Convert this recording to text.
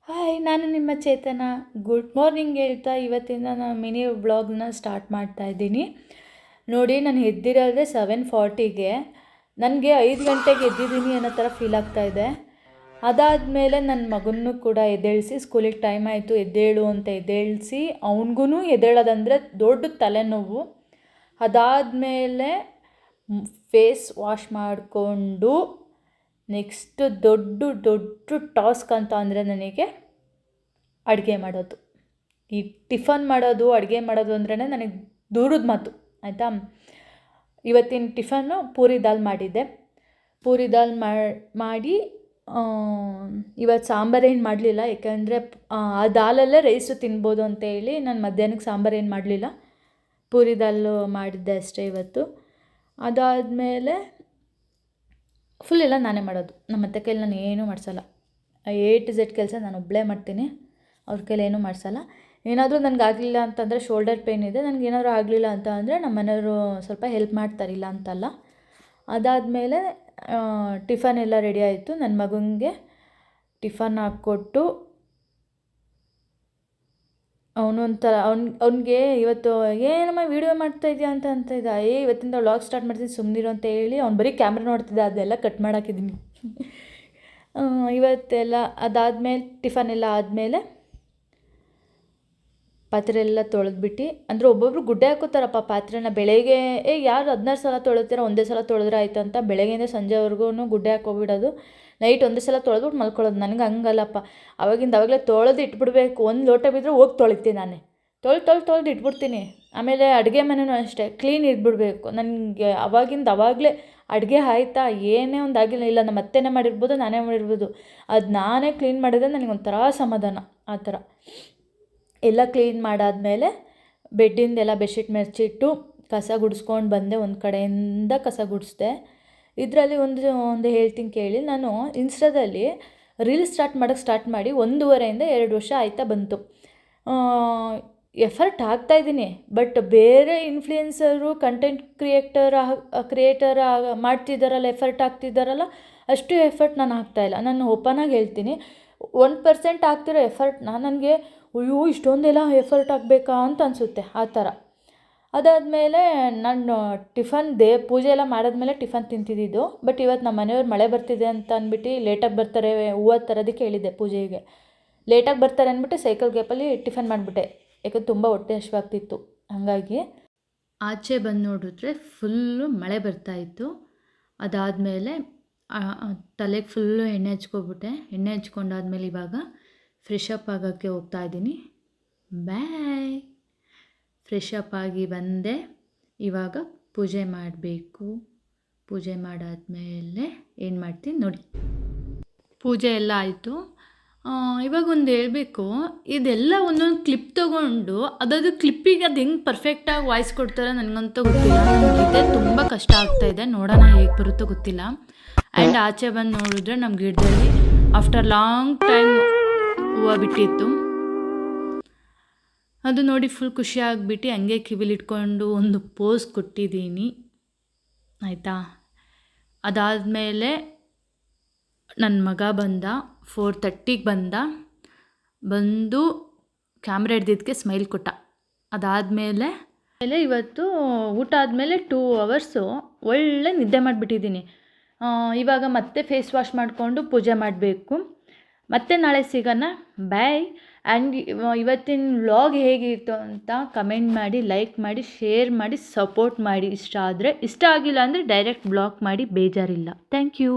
Hi, ನಾನು ನಿಮ್ಮ ಚೇತನ. Good morning ಹೇಳ್ತಾ ಇವತ್ತಿಂದ ನಾನು ಮಿನಿ ವ್ಲಾಗ್ನ ಸ್ಟಾರ್ಟ್ ಮಾಡ್ತಾ ಇದ್ದೀನಿ. ನೋಡಿ, ನಾನು ಎದ್ದಿರೋದೇ 7:40ಗೆ. ನನಗೆ 5 ಗಂಟೆಗೆ ಎದ್ದಿದ್ದೀನಿ ಅನ್ನೋ ಥರ ಫೀಲ್ ಆಗ್ತಾಯಿದೆ. ಅದಾದಮೇಲೆ ನನ್ನ ಮಗನೂ ಕೂಡ ಎದ್ದೇಳಿಸಿ, ಸ್ಕೂಲಿಗೆ ಟೈಮ್ ಆಯಿತು ಎದ್ದೇಳು ಅಂತ ಎದ್ದೇಳಿಸಿ, ಅವನಿಗೂ ಎದ್ದೇಳೋದಂದರೆ ದೊಡ್ಡ ತಲೆನೋವು. ಅದಾದಮೇಲೆ ಫೇಸ್ ವಾಶ್ ಮಾಡಿಕೊಂಡು ನೆಕ್ಸ್ಟ್ ದೊಡ್ಡ ಟಾಸ್ಕ್ ಅಂತ ಅಂದರೆ ನನಗೆ ಅಡುಗೆ ಮಾಡೋದು. ಈ ಟಿಫನ್ ಮಾಡೋದು, ಅಡುಗೆ ಮಾಡೋದು ಅಂದ್ರೇ ನನಗೆ ದೂರದ ಮಾತು, ಆಯಿತಾ. ಇವತ್ತಿನ ಟಿಫನ್ನು ಪೂರಿ ದಾಲ್ ಮಾಡಿದ್ದೆ. ಪೂರಿ ದಾಲ್ ಮಾಡಿ ಇವತ್ತು ಸಾಂಬಾರೇನು ಮಾಡಲಿಲ್ಲ, ಯಾಕೆಂದರೆ ಆ ದಾಲಲ್ಲೇ ರೈಸು ತಿನ್ಬೋದು ಅಂತೇಳಿ ನಾನು ಮಧ್ಯಾಹ್ನಕ್ಕೆ ಸಾಂಬಾರೇನು ಮಾಡಲಿಲ್ಲ, ಪೂರಿ ದಾಲು ಮಾಡಿದ್ದೆ ಅಷ್ಟೇ ಇವತ್ತು. ಅದಾದಮೇಲೆ ಫುಲ್ ಎಲ್ಲ ನಾನೇ ಮಾಡೋದು. ನಮ್ಮ ಅತ್ತೆ ಕೈಲಿ ನಾನು ಏನೂ ಮಾಡಿಸಲ್ಲ. A to Z ಕೆಲಸ ನಾನು ಒಬ್ಬಳೇ ಮಾಡ್ತೀನಿ, ಅವ್ರ ಕೈಲಿ ಏನೂ ಮಾಡಿಸಲ್ಲ. ಏನಾದರೂ ನನಗೆ ಆಗಲಿಲ್ಲ ಅಂತಂದರೆ, ಶೋಲ್ಡರ್ ಪೇಯ್ನ್ ಇದೆ, ನನಗೇನಾದರೂ ಆಗಲಿಲ್ಲ ಅಂತ ಅಂದರೆ ನಮ್ಮ ಮನೆಯವರು ಸ್ವಲ್ಪ ಹೆಲ್ಪ್ ಮಾಡ್ತಾರಿಲ್ಲ ಅಂತಲ್ಲ. ಅದಾದಮೇಲೆ ಟಿಫನ್ ಎಲ್ಲ ರೆಡಿ ಆಯಿತು. ನನ್ನ ಮಗನಿಗೆ ಟಿಫನ್ ಹಾಕ್ಕೊಟ್ಟು ಅವನಿಗೆ ಇವತ್ತು ಏನಮ್ಮ ವೀಡಿಯೋ ಮಾಡ್ತಾಯಿದ್ಯಾ ಅಂತ ಇದ್ದ. ಇವತ್ತಿಂದ ವ್ಲಾಗ್ ಸ್ಟಾರ್ಟ್ ಮಾಡ್ತೀನಿ ಸುಮ್ಮನಿರು ಅಂತ ಹೇಳಿ ಅವ್ನು ಬರೀ ಕ್ಯಾಮ್ರಾ ನೋಡ್ತಿದ್ದೆ, ಅದೆಲ್ಲ ಕಟ್ ಮಾಡಾಕಿದ್ದೀನಿ. ಇವತ್ತೆಲ್ಲ ಅದಾದಮೇಲೆ ಟಿಫನ್ ಎಲ್ಲ ಆದಮೇಲೆ ಪಾತ್ರೆ ಎಲ್ಲ ತೊಳೆದ್ಬಿಟ್ಟು, ಅಂದರೆ ಒಬ್ಬೊಬ್ರು ಗುಡ್ಡೆ ಹಾಕೋತಾರಪ್ಪ ಪಾತ್ರೆನ. ಬೆಳಗ್ಗೆ ಯಾರು 16 ಸಲ ತೊಳಿತೀರ, ಒಂದೇ ಸಲ ತೊಳೆದ್ರೆ ಆಯಿತು ಅಂತ ಬೆಳಗ್ಗೆಯಿಂದ ಸಂಜೆವರೆಗೂ ಗುಡ್ಡೆ ಹಾಕೋಬಿಡೋದು. ನೈಟ್ ಒಂದೇ ಸಲ ತೊಳೆದ್ಬಿಟ್ಟು ಮಲ್ಕೊಳ್ಳೋದು. ನನಗೆ ಹಂಗಲ್ಲಪ್ಪ, ಅವಾಗಲೇ ತೊಳೆದು ಇಟ್ಬಿಡ್ಬೇಕು. ಒಂದು ಲೋಟ ಬಿದ್ದರೆ ಹೋಗಿ ತೊಳಿತೀನಿ ನಾನೇ, ತೊಳೆದು ಇಟ್ಬಿಡ್ತೀನಿ. ಆಮೇಲೆ ಅಡುಗೆ ಮನೆಯೂ ಅಷ್ಟೇ ಕ್ಲೀನ್ ಇಟ್ಬಿಡಬೇಕು. ನನಗೆ ಅವಾಗಲೇ ಅಡುಗೆ ಆಯಿತಾ, ಏನೇ ಒಂದು ಆಗಿಲ್ಲ, ಇಲ್ಲ ನಮ್ಮ ಅತ್ತೆನೇ ಮಾಡಿರ್ಬೋದು, ನಾನೇ ಮಾಡಿರ್ಬೋದು, ಅದು ನಾನೇ ಕ್ಲೀನ್ ಮಾಡಿದ್ರೆ ನನಗೊಂಥರ ಸಮಾಧಾನ. ಆ ಥರ ಎಲ್ಲ ಕ್ಲೀನ್ ಮಾಡಾದಮೇಲೆ ಬೆಡ್ಡಿಂದೆಲ್ಲ ಬೆಡ್ಶೀಟ್ ಮೆಚ್ಚಿಟ್ಟು ಕಸ ಗುಡಿಸ್ಕೊಂಡು ಬಂದೆ. ಒಂದು ಕಡೆಯಿಂದ ಕಸ ಗುಡಿಸ್ದೆ. ಇದರಲ್ಲಿ ಒಂದು ಹೇಳ್ತೀನಿ ಕೇಳಿ. ನಾನು ಇನ್ಸ್ಟಾದಲ್ಲಿ ರೀಲ್ಸ್ ಸ್ಟಾರ್ಟ್ ಮಾಡಿ 1.5 to 2 ವರ್ಷ ಆಯ್ತಾ ಬಂತು. ಎಫರ್ಟ್ ಹಾಕ್ತಾಯಿದ್ದೀನಿ, ಬಟ್ ಬೇರೆ ಇನ್ಫ್ಲುಯೆನ್ಸರು, ಕಂಟೆಂಟ್ ಕ್ರಿಯೇಟರ್ ಮಾಡ್ತಿದ್ದಾರಲ್ಲ, ಎಫರ್ಟ್ ಹಾಕ್ತಿದ್ದಾರಲ್ಲ, ಅಷ್ಟು ಎಫರ್ಟ್ ನಾನು ಹಾಕ್ತಾಯಿಲ್ಲ. ನಾನು ಓಪನಾಗಿ ಹೇಳ್ತೀನಿ, 1% ಆಗ್ತಿರೋ ಎಫರ್ಟ್ನ ನನಗೆ ಅಯ್ಯೋ ಇಷ್ಟೊಂದೆಲ್ಲ ಎಫರ್ಟ್ ಹಾಕಬೇಕಾ ಅಂತ ಅನಿಸುತ್ತೆ, ಆ ಥರ. ಅದಾದಮೇಲೆ ನಾನು ಪೂಜೆ ಎಲ್ಲ ಮಾಡಾದ್ಮೇಲೆ ಟಿಫನ್ ತಿಂತಿದ್ದು. ಬಟ್ ಇವತ್ತು ನಮ್ಮ ಮನೆಯವ್ರು ಮಳೆ ಬರ್ತಿದೆ ಅಂತ ಅಂದ್ಬಿಟ್ಟು ಲೇಟಾಗಿ ಬರ್ತಾರೆ, ಹೂವು ತರೋದಕ್ಕೆ ಹೇಳಿದ್ದೆ ಪೂಜೆಗೆ. ಲೇಟಾಗಿ ಬರ್ತಾರೆ ಅಂದ್ಬಿಟ್ಟು ಸೈಕಲ್ ಗ್ಯಾಪಲ್ಲಿ ಟಿಫನ್ ಮಾಡಿಬಿಟ್ಟೆ, ಯಾಕಂದ್ರೆ ತುಂಬ ಹೊಟ್ಟೆ ಹಶ್ವಾಗ್ತಿತ್ತು. ಹಾಗಾಗಿ ಆಚೆ ಬಂದು ನೋಡಿದ್ರೆ ಫುಲ್ಲು ಮಳೆ ಬರ್ತಾಯಿತ್ತು. ಅದಾದಮೇಲೆ ತಲೆಗೆ ಫುಲ್ಲು ಎಣ್ಣೆ ಹಚ್ಕೊಬಿಟ್ಟೆ. ಎಣ್ಣೆ ಹಚ್ಕೊಂಡಾದ್ಮೇಲೆ ಇವಾಗ ಫ್ರೆಶ್ ಅಪ್ ಆಗೋಕ್ಕೆ ಹೋಗ್ತಾಯಿದ್ದೀನಿ. ಬಾಯ್. ಫ್ರೆಶ್ ಅಪ್ ಆಗಿ ಬಂದೆ. ಇವಾಗ ಪೂಜೆ ಮಾಡಬೇಕು. ಪೂಜೆ ಮಾಡಾದಮೇಲೆ ಏನು ಮಾಡ್ತೀನಿ ನೋಡಿ. ಪೂಜೆ ಎಲ್ಲ ಆಯಿತು. ಇವಾಗ ಒಂದು ಹೇಳಬೇಕು, ಇದೆಲ್ಲ ಒಂದೊಂದು ಕ್ಲಿಪ್ ತೊಗೊಂಡು ಅದಾದ ಕ್ಲಿಪ್ಪಿಗೆ ಅದು ಹೆಂಗೆ ಪರ್ಫೆಕ್ಟಾಗಿ ವಾಯ್ಸ್ ಕೊಡ್ತಾರೆ ನನಗಂತೂ ಗೊತ್ತಿಲ್ಲ. ನನಗಿದೆ ತುಂಬ ಕಷ್ಟ ಆಗ್ತಾಯಿದೆ, ನೋಡೋಣ ಹೇಗೆ ಬರುತ್ತೋ ಗೊತ್ತಿಲ್ಲ. ಆ್ಯಂಡ್ ಆಚೆ ಬಂದು ನೋಡಿದ್ರೆ ನಮ್ಮ ಗಿಡದಲ್ಲಿ ಆಫ್ಟರ್ ಲಾಂಗ್ ಟೈಮ್ ಹೂವು ಬಿಟ್ಟಿತ್ತು. ಅದು ನೋಡಿ ಫುಲ್ ಖುಷಿ ಆಗಿಬಿಟ್ಟು ಹಂಗೆ ಕಿವಿಲಿಟ್ಕೊಂಡು ಒಂದು ಪೋಸ್ ಕೊಟ್ಟಿದ್ದೀನಿ, ಆಯಿತಾ. ಅದಾದಮೇಲೆ ನನ್ನ ಮಗ ಬಂದ, 4:30ಗೆ ಬಂದು ಕ್ಯಾಮ್ರಾ ಹಿಡ್ದಿದ್ದಕ್ಕೆ ಸ್ಮೈಲ್ ಕೊಟ್ಟ. ಅದಾದಮೇಲೆ ಇವತ್ತು ಊಟ ಆದಮೇಲೆ 2 hours ಒಳ್ಳೆ ನಿದ್ದೆ ಮಾಡಿಬಿಟ್ಟಿದ್ದೀನಿ. ಇವಾಗ ಮತ್ತೆ ಫೇಸ್ ವಾಶ್ ಮಾಡಿಕೊಂಡು ಪೂಜೆ ಮಾಡಬೇಕು. ಮತ್ತೆ ನಾಳೆ ಸಿಗೋಣ, ಬಾಯ್. ಆ್ಯಂಡ್ ಇವತ್ತಿನ ವ್ಲಾಗ್ ಹೇಗಿತ್ತು ಅಂತ ಕಮೆಂಟ್ ಮಾಡಿ, ಲೈಕ್ ಮಾಡಿ, ಶೇರ್ ಮಾಡಿ, ಸಪೋರ್ಟ್ ಮಾಡಿ. ಇಷ್ಟ ಆಗಿಲ್ಲ ಅಂದರೆ ಡೈರೆಕ್ಟ್ ಬ್ಲಾಕ್ ಮಾಡಿ, ಬೇಜಾರಿಲ್ಲ. Thank you.